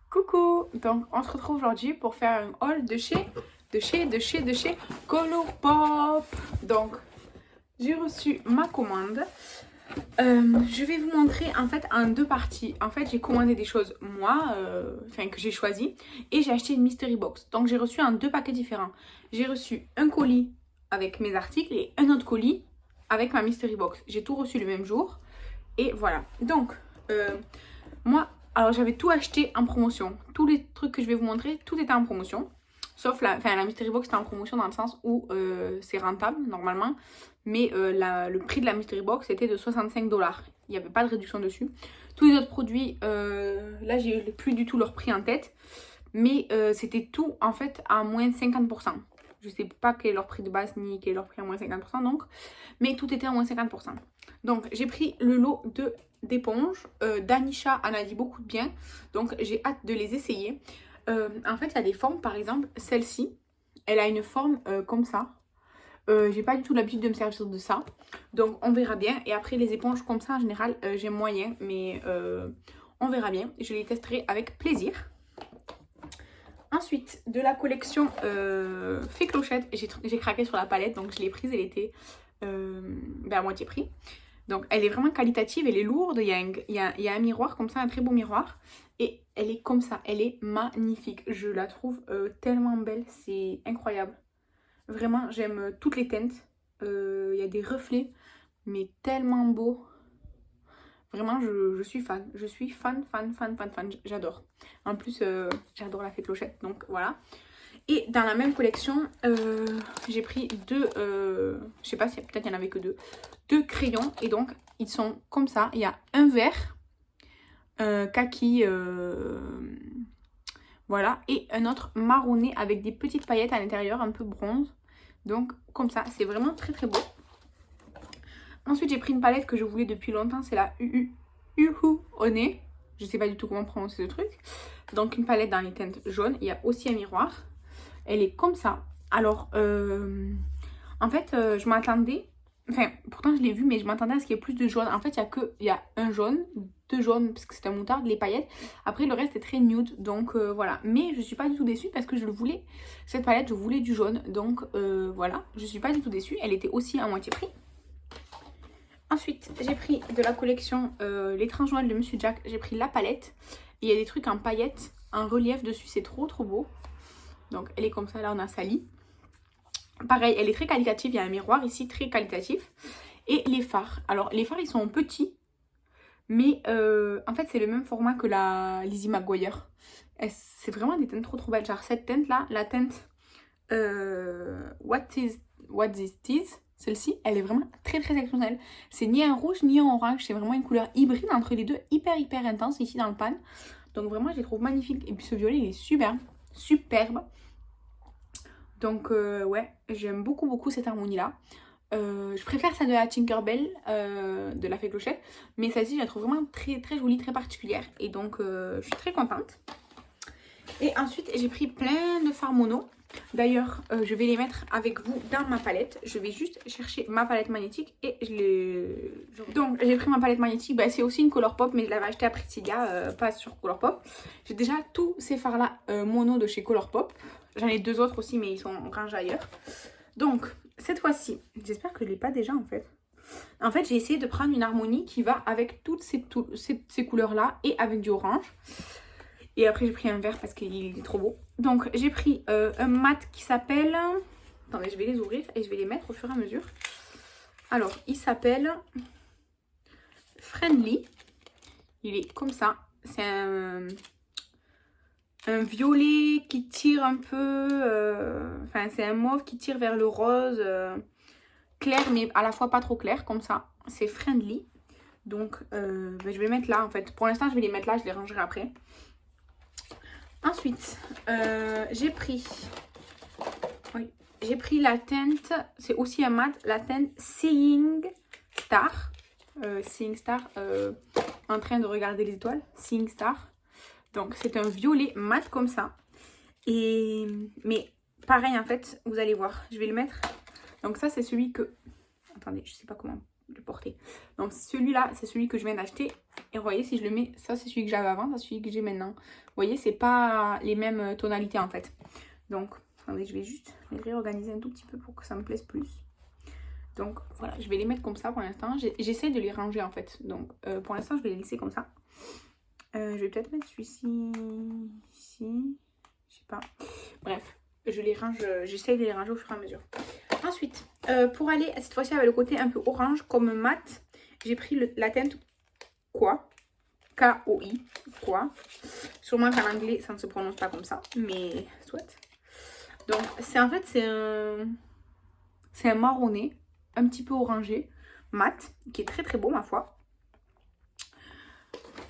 Coucou! Donc on se retrouve aujourd'hui pour faire un haul de chez Colourpop. Donc j'ai reçu ma commande. Je vais vous montrer en fait en deux parties. En fait j'ai commandé des choses moi, que j'ai choisi, et j'ai acheté une mystery box. Donc j'ai reçu en deux paquets différents. J'ai reçu un colis avec mes articles et un autre colis avec ma mystery box. J'ai tout reçu le même jour et voilà. Donc moi, alors j'avais tout acheté en promotion. Tous les trucs que je vais vous montrer, tout était en promotion. Sauf la mystery box était en promotion dans le sens où c'est rentable normalement. Mais le prix de la mystery box était de 65 $. Il n'y avait pas de réduction dessus. Tous les autres produits, là j'ai plus du tout leur prix en tête. Mais c'était tout en fait à moins 50%. Je sais pas quel est leur prix de base ni quel est leur prix à moins 50% donc. Mais tout était à moins 50%. Donc j'ai pris le lot d'éponges. Danisha en a dit beaucoup de bien. Donc j'ai hâte de les essayer. En fait il y a des formes, par exemple celle-ci. Elle a une forme comme ça. J'ai pas du tout l'habitude de me servir de ça. Donc on verra bien. Et après les éponges comme ça en général j'aime moyen. Mais on verra bien. Je les testerai avec plaisir. Ensuite, de la collection Fée Clochette, j'ai craqué sur la palette, donc je l'ai prise, elle était à moitié prix. Donc elle est vraiment qualitative, elle est lourde, il y a un miroir comme ça, un très beau miroir. Et elle est comme ça, elle est magnifique. Je la trouve tellement belle, c'est incroyable. Vraiment, j'aime toutes les teintes. Il y a des reflets, mais tellement beau. Vraiment, je suis fan. Je suis fan. J'adore. En plus, j'adore la Fée Clochette. Donc, voilà. Et dans la même collection, j'ai pris deux... je sais pas si peut-être il y en avait que deux. Deux crayons. Et donc, ils sont comme ça. Il y a un vert, kaki, voilà. Et un autre marronné avec des petites paillettes à l'intérieur, un peu bronze. Donc, comme ça. C'est vraiment très très beau. Ensuite, j'ai pris une palette que je voulais depuis longtemps. C'est la Uhu One. Je sais pas du tout comment prononcer ce truc. Donc, une palette dans les teintes jaunes. Il y a aussi un miroir. Elle est comme ça. Alors, en fait, je m'attendais... Enfin, pourtant, je l'ai vu, mais je m'attendais à ce qu'il y ait plus de jaune. En fait, il y a un jaune, deux jaunes, parce que c'est un moutarde, les paillettes. Après, le reste est très nude. Donc, voilà. Mais je suis pas du tout déçue parce que je le voulais. Cette palette, je voulais du jaune. Donc, voilà. Je suis pas du tout déçue. Elle était aussi à moitié prix. Ensuite, j'ai pris de la collection L'étrange Noël de Monsieur Jack. J'ai pris la palette. Il y a des trucs en paillettes, en relief dessus. C'est trop beau. Donc, elle est comme ça. Là, on a Sally. Pareil, elle est très qualitative. Il y a un miroir ici, très qualitatif. Et les fards. Alors, les fards, ils sont petits. Mais en fait, c'est le même format que la Lizzie McGuire. C'est vraiment des teintes trop belles. Genre, cette teinte-là, la teinte What This Is. Celle-ci, elle est vraiment très exceptionnelle. C'est ni un rouge ni un orange. C'est vraiment une couleur hybride entre les deux. Hyper intense ici dans le pan. Donc vraiment, je les trouve magnifiques. Et puis ce violet, il est superbe. Donc ouais, j'aime beaucoup cette harmonie-là. Je préfère celle de la Tinkerbell, de la Fée Clochette. Mais celle-ci, je la trouve vraiment très jolie, très particulière. Et donc, je suis très contente. Et ensuite, j'ai pris plein de fards mono. D'ailleurs, je vais les mettre avec vous dans ma palette. Je vais juste chercher ma palette magnétique et Donc, j'ai pris ma palette magnétique. Bah, c'est aussi une Colourpop, mais je l'avais achetée à Priscilla, pas sur Colourpop. J'ai déjà tous ces fards-là mono de chez Colourpop. J'en ai deux autres aussi, mais ils sont rangés ailleurs. Donc, cette fois-ci, j'espère que je ne l'ai pas déjà en fait. En fait, j'ai essayé de prendre une harmonie qui va avec toutes ces couleurs-là et avec du orange. Et après, j'ai pris un vert parce qu'il est trop beau. Donc, j'ai pris un mat qui s'appelle... Attendez, je vais les ouvrir et je vais les mettre au fur et à mesure. Alors, il s'appelle Friendly. Il est comme ça. C'est un violet qui tire un peu... Enfin, c'est un mauve qui tire vers le rose clair, mais à la fois pas trop clair, comme ça. C'est Friendly. Donc, je vais les mettre là, en fait. Pour l'instant, je vais les mettre là, je les rangerai après. Ensuite, j'ai pris la teinte, c'est aussi un mat, la teinte Seeing Star. Seeing Star, en train de regarder les étoiles. Seeing Star. Donc, c'est un violet mat comme ça. Mais pareil, en fait, vous allez voir. Je vais le mettre. Donc, ça, c'est celui que... Attendez, je sais pas comment le porter. Donc celui-là, c'est celui que je viens d'acheter. Et vous voyez, si je le mets, ça c'est celui que j'avais avant, ça c'est celui que j'ai maintenant. Vous voyez, c'est pas les mêmes tonalités en fait. Donc, attendez, je vais juste les réorganiser un tout petit peu pour que ça me plaise plus. Donc voilà, je vais les mettre comme ça pour l'instant. J'essaie de les ranger en fait. Donc pour l'instant, je vais les laisser comme ça. Je vais peut-être mettre celui-ci ici. Je sais pas. Bref, je les range, j'essaie de les ranger au fur et à mesure. Ensuite, pour aller cette fois-ci avec le côté un peu orange comme mat, j'ai pris la teinte Quoi. K-O-I. Quoi. Sûrement qu'en anglais, ça ne se prononce pas comme ça. Mais soit. Donc, en fait, c'est un marronné, un petit peu orangé, mat, qui est très très beau ma foi.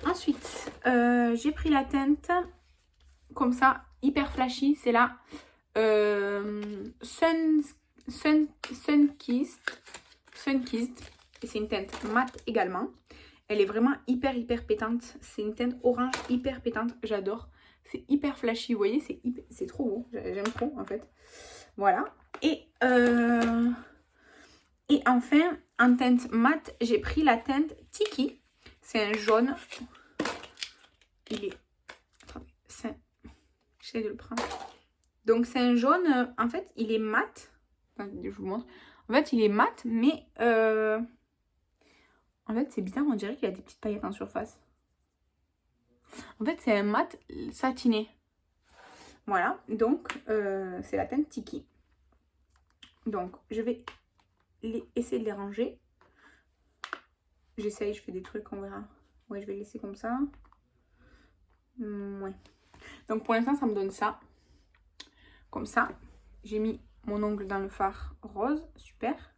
Ensuite, j'ai pris la teinte comme ça, hyper flashy. C'est la Sunkissed. Et c'est une teinte mat également. Elle est vraiment hyper pétante. C'est une teinte orange hyper pétante. J'adore. C'est hyper flashy. Vous voyez, c'est trop beau. J'aime trop en fait. Voilà. Et enfin, en teinte mat, j'ai pris la teinte Tiki. C'est un jaune. Il est... Attendez, j'essaie de le prendre. Donc c'est un jaune, en fait, il est mat. Attendez, je vous montre. En fait, il est mat, mais... En fait, c'est bizarre, on dirait qu'il y a des petites paillettes en surface. En fait, c'est un mat satiné. Voilà, donc c'est la teinte Tiki. Donc, je vais essayer de les ranger. J'essaye, je fais des trucs, on verra. Ouais, je vais laisser comme ça. Ouais. Donc, pour l'instant, ça me donne ça. Comme ça. J'ai mis mon ongle dans le fard rose. Super.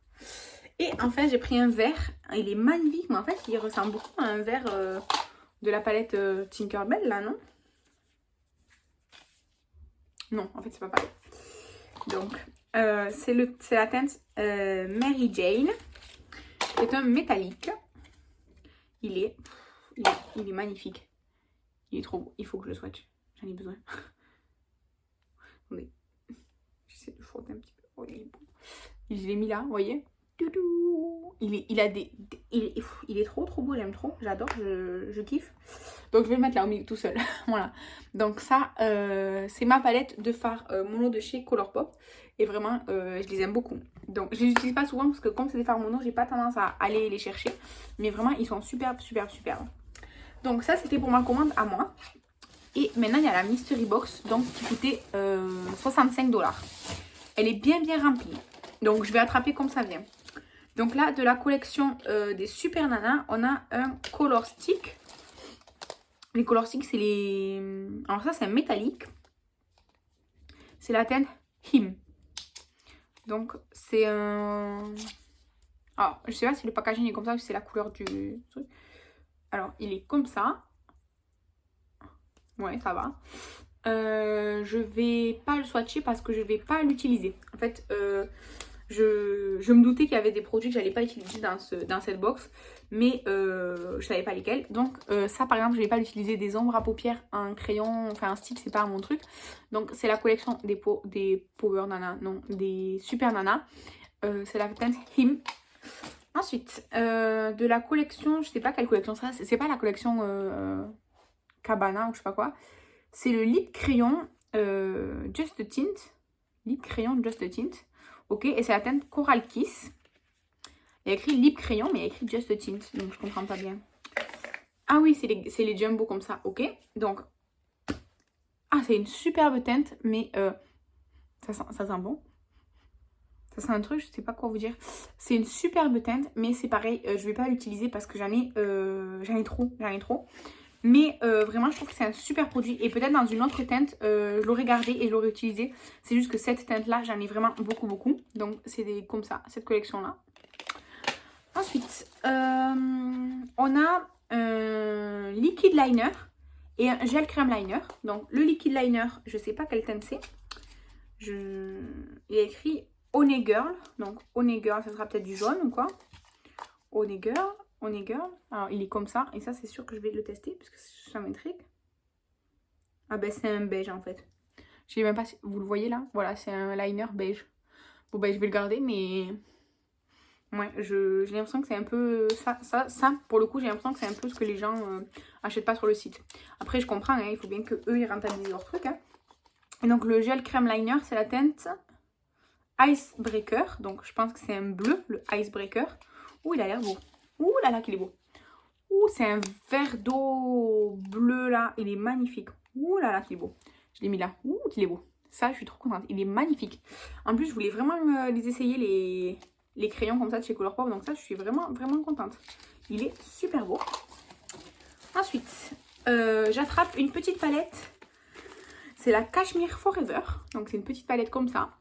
Et enfin, j'ai pris un vert. Il est magnifique, mais en fait, il ressemble beaucoup à un vert de la palette Tinkerbell, là, non? Non, en fait, c'est pas pareil. Donc, c'est la teinte Mary Jane. C'est un métallique. Il est magnifique. Il est trop beau. Il faut que je le swatch. J'en ai besoin. Attendez. J'essaie de frotter un petit peu. Oh, il est beau. Je l'ai mis là, vous voyez. Il est trop beau, j'aime trop, j'adore, je kiffe. Donc je vais le mettre là au milieu tout seul. Voilà. Donc ça, c'est ma palette de fard mono de chez Colourpop. Et vraiment, je les aime beaucoup. Donc je les utilise pas souvent parce que comme c'est des fards mono, j'ai pas tendance à aller les chercher. Mais vraiment, ils sont superbes. Donc ça, c'était pour ma commande à moi. Et maintenant, il y a la Mystery Box, donc qui coûtait 65 $. Elle est bien remplie. Donc je vais attraper comme ça vient. Donc là, de la collection des Super Nana, on a un Color Stick. Les Color Stick, c'est les... Alors ça, c'est un métallique. C'est la teinte Him. Donc, c'est un... Alors, je sais pas si le packaging est comme ça, c'est la couleur du truc. Alors, il est comme ça. Ouais, ça va. Je vais pas le swatcher parce que je vais pas l'utiliser. En fait, je me doutais qu'il y avait des produits que j'allais pas utiliser dans cette box, mais je savais pas lesquels. Donc ça par exemple, je vais pas l'utiliser, des ombres à paupières, un crayon, enfin un stick, c'est pas mon truc. Donc c'est la collection des Power Nana, non, des Super Nana. C'est la teinte Him. Ensuite, de la collection, je sais pas quelle collection c'est pas la collection Cabana ou je sais pas quoi. C'est le lip crayon Just a Tint. Lip crayon Just a Tint. Ok, et c'est la teinte Coral Kiss. Il y a écrit lip crayon, mais il y a écrit Just a Tint. Donc je comprends pas bien. Ah oui, c'est les jumbo comme ça. Ok, donc. Ah, c'est une superbe teinte, mais ça sent bon. Ça sent un truc, je sais pas quoi vous dire. C'est une superbe teinte, mais c'est pareil, je vais pas l'utiliser parce que j'en ai trop. Mais vraiment, je trouve que c'est un super produit. Et peut-être dans une autre teinte, je l'aurais gardé et je l'aurais utilisé. C'est juste que cette teinte-là, j'en ai vraiment beaucoup. Donc, c'est comme ça, cette collection-là. Ensuite, on a un liquid liner et un gel crème liner. Donc, le liquid liner, je sais pas quelle teinte c'est. Il y a écrit Honey Girl. Donc, Honey Girl, ça sera peut-être du jaune ou quoi. Honey Girl. Alors, il est comme ça. Et ça, c'est sûr que je vais le tester parce que ça m'intrigue. Ah ben, c'est un beige en fait. Je sais même pas si vous le voyez là. Voilà, c'est un liner beige. Bon ben, je vais le garder, mais Ouais, j'ai l'impression que c'est un peu... Ça, pour le coup, j'ai l'impression que c'est un peu ce que les gens achètent pas sur le site. Après, je comprends, hein, il faut bien qu'eux, ils rentabilisent leur truc. Hein. Et donc, le gel crème liner, c'est la teinte Icebreaker. Donc, je pense que c'est un bleu, le Icebreaker. Ouh, il a l'air beau. Ouh là là, qu'il est beau. Ouh, c'est un verre d'eau bleu, là. Il est magnifique. Ouh là là, qu'il est beau. Je l'ai mis là. Ouh, qu'il est beau. Ça, je suis trop contente. Il est magnifique. En plus, je voulais vraiment les essayer, les crayons comme ça de chez Colourpop. Donc ça, je suis vraiment, vraiment contente. Il est super beau. Ensuite, j'attrape une petite palette. C'est la Cashmere Forever. Donc c'est une petite palette comme ça.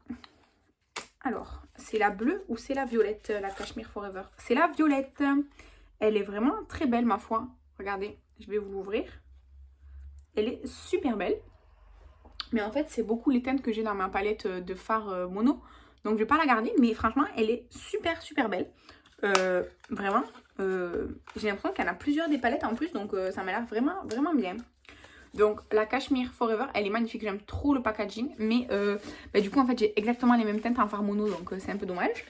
Alors, c'est la bleue ou c'est la violette, la Cashmere Forever? C'est la violette. Elle est vraiment très belle, ma foi. Regardez, je vais vous l'ouvrir. Elle est super belle. Mais en fait, c'est beaucoup les teintes que j'ai dans ma palette de fard mono. Donc, je vais pas la garder. Mais franchement, elle est super, super belle. Vraiment. J'ai l'impression qu'elle a plusieurs des palettes en plus. Donc, ça m'a l'air vraiment, vraiment bien. Donc, la Cashmere Forever, elle est magnifique. J'aime trop le packaging. Mais du coup, en fait, j'ai exactement les mêmes teintes en fard mono. Donc, c'est un peu dommage.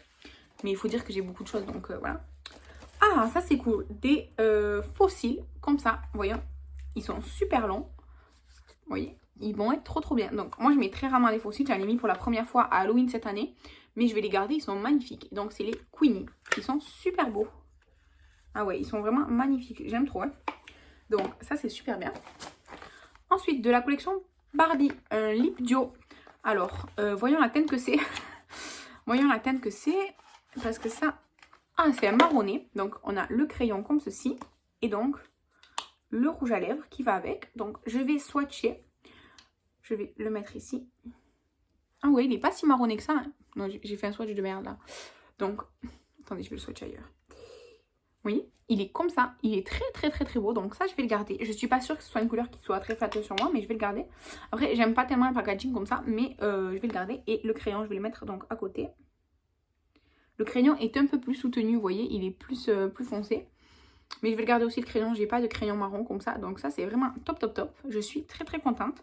Mais il faut dire que j'ai beaucoup de choses. Donc, voilà. Ah, ça, c'est cool. Des fossiles, comme ça. Voyons. Ils sont super longs. Vous voyez, ils vont être trop trop bien. Donc moi je mets très rarement des fossiles. J'en ai mis pour la première fois à Halloween cette année. Mais je vais les garder, ils sont magnifiques. Donc c'est les Queenie. Ils sont super beaux. Ah ouais, ils sont vraiment magnifiques. J'aime trop. Hein. Donc ça c'est super bien. Ensuite de la collection Barbie, un lip duo. Alors, voyons la teinte que c'est. Voyons la teinte que c'est. Parce que ça... Ah, c'est un marronné. Donc on a le crayon comme ceci. Et donc... le rouge à lèvres qui va avec. Donc, je vais swatcher. Je vais le mettre ici. Ah ouais, il n'est pas si marronné que ça. Hein. Non, j'ai fait un swatch de merde là. Donc, attendez, je vais le swatcher ailleurs. Oui, il est comme ça. Il est très, très, très, très beau. Donc, ça, je vais le garder. Je suis pas sûre que ce soit une couleur qui soit très flatteuse sur moi, mais je vais le garder. Après, j'aime pas tellement le packaging comme ça, mais je vais le garder. Et le crayon, je vais le mettre donc à côté. Le crayon est un peu plus soutenu, vous voyez. Il est plus foncé. Mais je vais le garder aussi le crayon, j'ai pas de crayon marron comme ça. Donc ça c'est vraiment top top top. Je suis très très contente.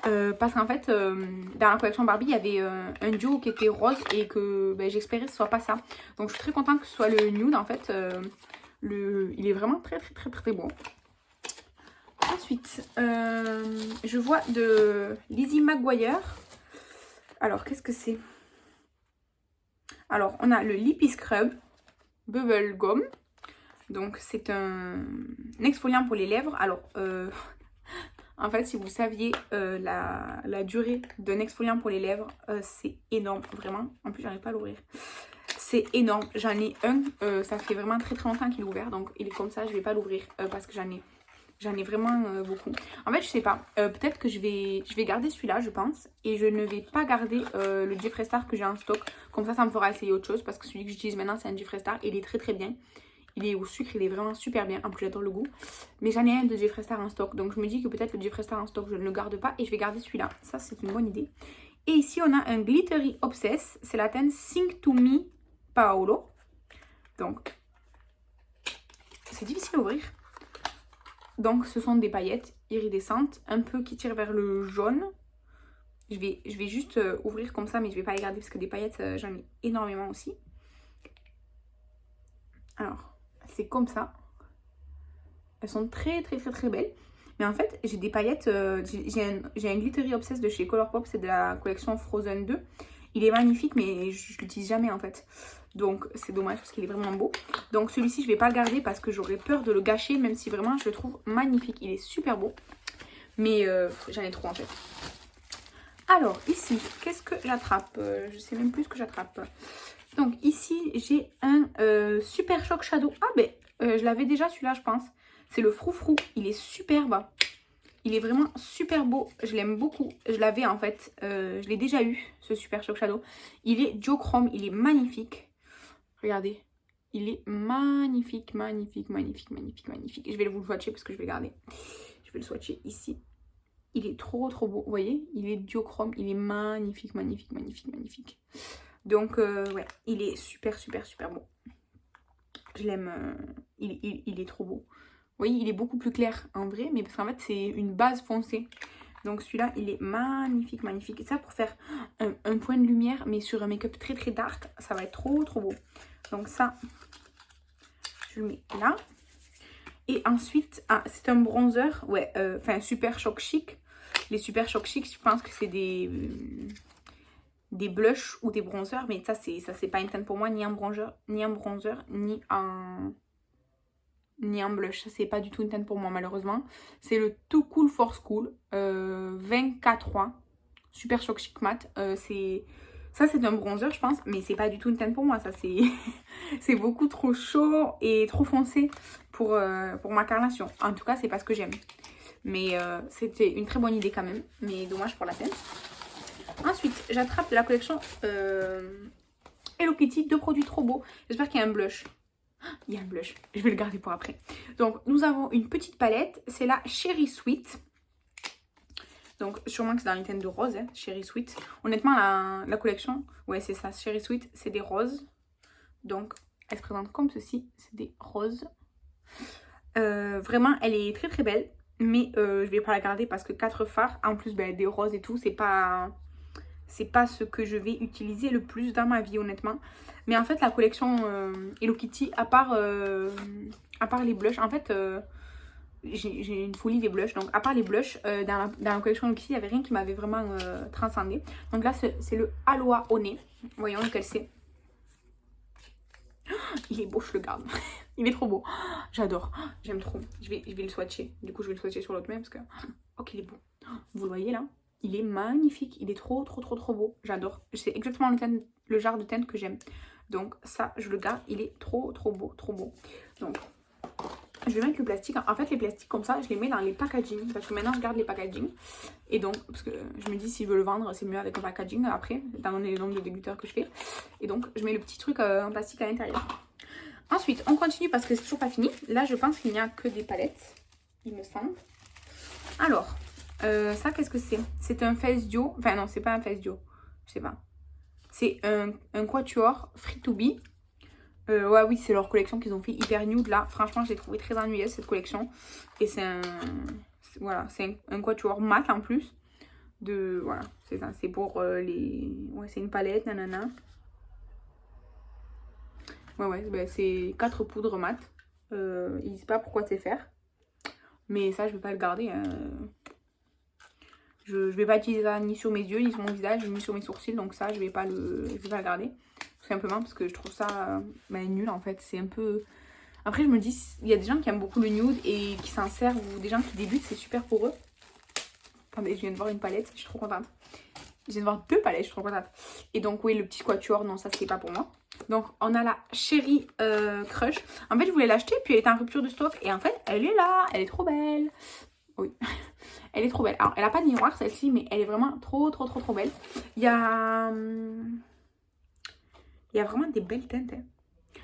Parce qu'en fait dans la collection Barbie il y avait un duo qui était rose. Et que j'espérais que ce soit pas ça. Donc je suis très contente que ce soit le nude en fait. Il est vraiment très très très très beau. Ensuite je vois de Lizzie McGuire. Alors qu'est-ce que c'est? Alors on a le Lippy Scrub Bubble Gum. Donc c'est un exfoliant pour les lèvres. Alors en fait si vous saviez la durée d'un exfoliant pour les lèvres, c'est énorme vraiment. En plus j'arrive pas à l'ouvrir. C'est énorme. J'en ai un, ça fait vraiment très très longtemps qu'il est ouvert. Donc il est comme ça, je vais pas l'ouvrir parce que j'en ai vraiment beaucoup. En fait je sais pas, peut-être que je vais garder celui-là je pense. Et je ne vais pas garder le Jeffree Star que j'ai en stock. Comme ça me fera essayer autre chose. Parce que celui que j'utilise maintenant c'est un Jeffree Star. Il est très très bien. Il est au sucre, il est vraiment super bien. En plus, j'adore le goût. Mais j'en ai un de Jeffree Star en stock. Donc, je me dis que peut-être le Jeffree Star en stock, je ne le garde pas. Et je vais garder celui-là. Ça, c'est une bonne idée. Et ici, on a un Glittery Obsess. C'est la teinte Sing to Me Paolo. Donc, c'est difficile à ouvrir. Donc, ce sont des paillettes iridescentes. Un peu qui tirent vers le jaune. Je vais juste ouvrir comme ça. Mais je ne vais pas les garder parce que des paillettes, j'en ai énormément aussi. Alors... c'est comme ça. Elles sont très très très très belles. Mais en fait, j'ai des paillettes. J'ai un Glittery Obsess de chez Colourpop. C'est de la collection Frozen 2. Il est magnifique, mais je l'utilise jamais en fait. Donc c'est dommage parce qu'il est vraiment beau. Donc celui-ci, je vais pas le garder parce que j'aurais peur de le gâcher. Même si vraiment, je le trouve magnifique. Il est super beau. Mais j'en ai trop en fait. Alors ici, qu'est-ce que j'attrape? Je sais même plus ce que j'attrape. Donc ici, j'ai un Super Shock Shadow. Ah ben, je l'avais déjà celui-là, je pense. C'est le Froufrou. Il est superbe. Il est vraiment super beau. Je l'aime beaucoup. Je l'avais en fait. Je l'ai déjà eu, ce Super Shock Shadow. Il est duochrome. Il est magnifique. Regardez. Il est magnifique, magnifique, magnifique, magnifique, magnifique. Je vais vous le swatcher parce que je vais le garder. Je vais le swatcher ici. Il est trop, trop beau. Vous voyez? Il est duochrome. Il est magnifique, magnifique, magnifique, magnifique. Donc, ouais, il est super, super, super beau. Je l'aime. Il est trop beau. Vous voyez, il est beaucoup plus clair en vrai, mais parce qu'en fait, c'est une base foncée. Donc celui-là, il est magnifique, magnifique. Et ça, pour faire un point de lumière, mais sur un make-up très très dark, ça va être trop trop beau. Donc ça, je le mets là. Et ensuite, ah, c'est un bronzer, ouais, enfin Super Choc Chic. Les Super Choc Chic, je pense que c'est des blushs ou des bronzers, mais ça c'est pas une teinte pour moi, ni un bronzer, ni un blush. Ça c'est pas du tout une teinte pour moi malheureusement. C'est le Too Cool for School 20K3 Super Choc Chic Matte. Ça c'est un bronzer je pense, mais c'est pas du tout une teinte pour moi. Ça c'est c'est beaucoup trop chaud et trop foncé pour ma carnation. En tout cas c'est pas ce que j'aime. Mais c'était une très bonne idée quand même, mais dommage pour la teinte. Ensuite, j'attrape la collection Hello Kitty, 2 produits trop beaux. J'espère qu'il y a un blush. Il y a un blush, je vais le garder pour après. Donc, nous avons une petite palette. C'est la Cherry Sweet. Donc, sûrement que c'est dans les teintes de rose, hein, Cherry Sweet. Honnêtement, la collection, ouais, c'est ça. Cherry Sweet, c'est des roses. Donc, elle se présente comme ceci. C'est des roses. Vraiment, elle est très très belle. Mais je vais pas la garder parce que 4 fards, en plus, ben, des roses et tout, c'est pas ce que je vais utiliser le plus dans ma vie honnêtement. Mais en fait la collection Hello Kitty, à part les blushs, en fait j'ai une folie des blushs. Donc à part les blushs, dans la collection Hello Kitty, il n'y avait rien qui m'avait vraiment transcendé. Donc là c'est le Aloha au nez. Voyons lequel c'est. Il est beau, je le garde. Il est trop beau. J'adore. J'aime trop. Je vais le swatcher. Du coup je vais le swatcher sur l'autre main parce que... Oh qu'il est beau. Vous le voyez là? Il est magnifique, il est trop beau, j'adore. C'est exactement le genre de teinte que j'aime. Donc ça, je le garde, il est trop beau, trop beau. Donc, je vais mettre le plastique. En fait, les plastiques comme ça, je les mets dans les packaging. Parce que maintenant, je garde les packaging. Et donc, parce que je me dis, si je veux le vendre, c'est mieux avec un packaging après, étant donné le nombre de déguteurs que je fais. Et donc, je mets le petit truc en plastique à l'intérieur. Ensuite, on continue parce que c'est toujours pas fini. Là, je pense qu'il n'y a que des palettes, il me semble. Alors... ça qu'est-ce que c'est? C'est un face duo. Enfin non, c'est pas un face duo. Je sais pas. C'est un quatuor Free to Be. Ouais oui, c'est leur collection qu'ils ont fait hyper nude là. Franchement, je l'ai trouvé très ennuyeuse cette collection. Et c'est voilà, c'est un quatuor mat en plus. Voilà, c'est ça. C'est pour les... Ouais, c'est une palette, nanana. Ouais, ben, c'est 4 poudres mat. Ils disent pas pourquoi c'est faire. Mais ça, je vais pas le garder. Hein. Je vais pas utiliser ça ni sur mes yeux, ni sur mon visage, ni sur mes sourcils. Donc ça, je vais pas le garder. Tout simplement parce que je trouve ça nul en fait. C'est un peu... Après, je me dis, il y a des gens qui aiment beaucoup le nude et qui s'en servent. Ou des gens qui débutent, c'est super pour eux. Attendez, je viens de voir une palette, je suis trop contente. Je viens de voir 2 palettes, je suis trop contente. Et donc, oui, le petit quatuor, non, ça, c'est pas pour moi. Donc, on a la Cherry Crush. En fait, je voulais l'acheter, puis elle était en rupture de stock. Et en fait, elle est là, elle est trop belle. Oui, elle est trop belle. Alors, elle n'a pas de miroir celle-ci, mais elle est vraiment trop belle. Il y a vraiment des belles teintes. Hein.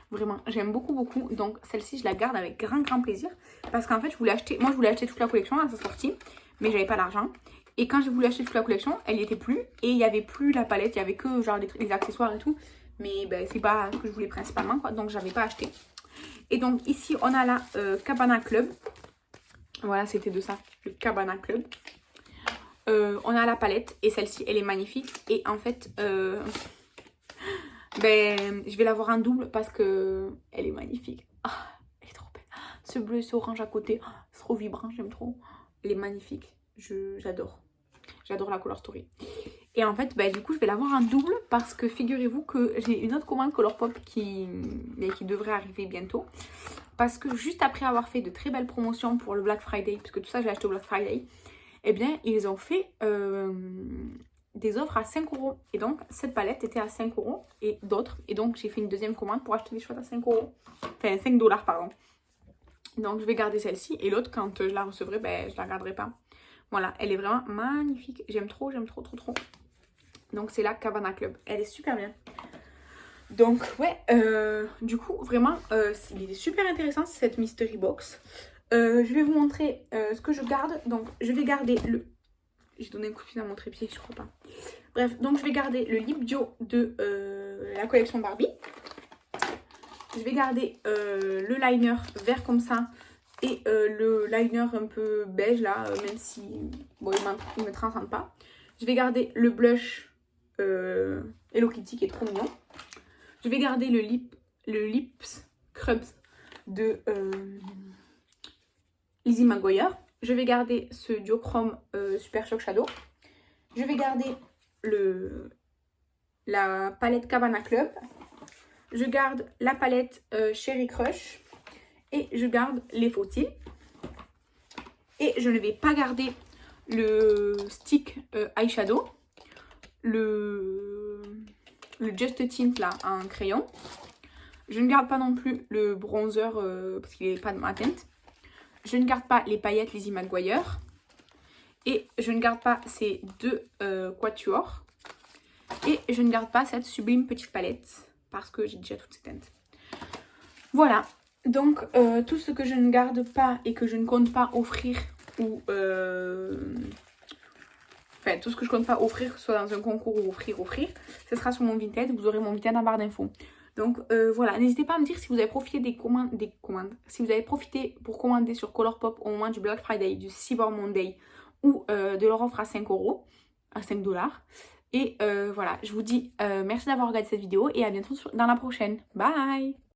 Vraiment, j'aime beaucoup. Donc, celle-ci, je la garde avec grand plaisir. Parce qu'en fait, je voulais acheter toute la collection à sa sortie, mais j'avais pas l'argent. Et quand j'ai voulu acheter toute la collection, elle n'y était plus. Et il n'y avait plus la palette, il n'y avait que genre les accessoires et tout. Mais ben, c'est pas ce que je voulais principalement, quoi. Donc, j'avais pas acheté. Et donc, ici, on a la Cabana Club. Voilà, c'était de ça, le Cabana Club. On a la palette et celle-ci, elle est magnifique. Et en fait, ben, je vais l'avoir en double parce que elle est magnifique. Ah, elle est trop belle. Ce bleu et ce orange à côté, c'est trop vibrant, j'aime trop. Elle est magnifique, j'adore. J'adore la Color Story. Et en fait, ben, du coup, je vais l'avoir en double parce que figurez-vous que j'ai une autre commande Colourpop qui devrait arriver bientôt. Parce que juste après avoir fait de très belles promotions pour le Black Friday, puisque tout ça, je l'ai acheté au Black Friday, eh bien, ils ont fait des offres à 5 €. Et donc, cette palette était à 5 € et d'autres. Et donc, j'ai fait une deuxième commande pour acheter des choses à 5 €. Enfin, 5 $, pardon. Donc, je vais garder celle-ci. Et l'autre, quand je la recevrai, ben, je la garderai pas. Voilà, elle est vraiment magnifique. J'aime trop. Donc, c'est la Cabana Club. Elle est super bien. Donc, ouais, du coup, vraiment, il est super intéressant cette mystery box. Je vais vous montrer ce que je garde. Donc, je vais garder le... J'ai donné un coup de pied dans mon trépied, je crois pas. Bref, donc je vais garder le Lip Dio de la collection Barbie. Je vais garder le liner vert comme ça Et le liner un peu beige là, même si bon, il me transcende pas. Je vais garder le blush Hello Kitty qui est trop mignon. Je vais garder le Lips Scrubs de Lizzie McGuire. Je vais garder ce duochrome Super Shock Shadow. Je vais garder la palette Cabana Club. Je garde la palette Cherry Crush. Et je garde les faux cils. Et je ne vais pas garder le stick eyeshadow. Le Just Tint là en crayon. Je ne garde pas non plus le bronzer parce qu'il n'est pas de ma teinte. Je ne garde pas les paillettes Lizzie McGuire. Et je ne garde pas ces deux quatuors. Et je ne garde pas cette sublime petite palette parce que j'ai déjà toutes ces teintes. Voilà. Donc tout ce que je ne garde pas et que je ne compte pas offrir ou... Enfin, tout ce que je compte pas offrir, que ce soit dans un concours ou offrir, ce sera sur mon Vinted. Vous aurez mon Vinted en barre d'infos. Donc voilà, n'hésitez pas à me dire si vous avez profité des commandes. Si vous avez profité pour commander sur Colourpop au moment du Black Friday, du Cyber Monday ou de leur offre à 5 €, à 5 $. Et voilà, je vous dis merci d'avoir regardé cette vidéo et à bientôt dans la prochaine. Bye!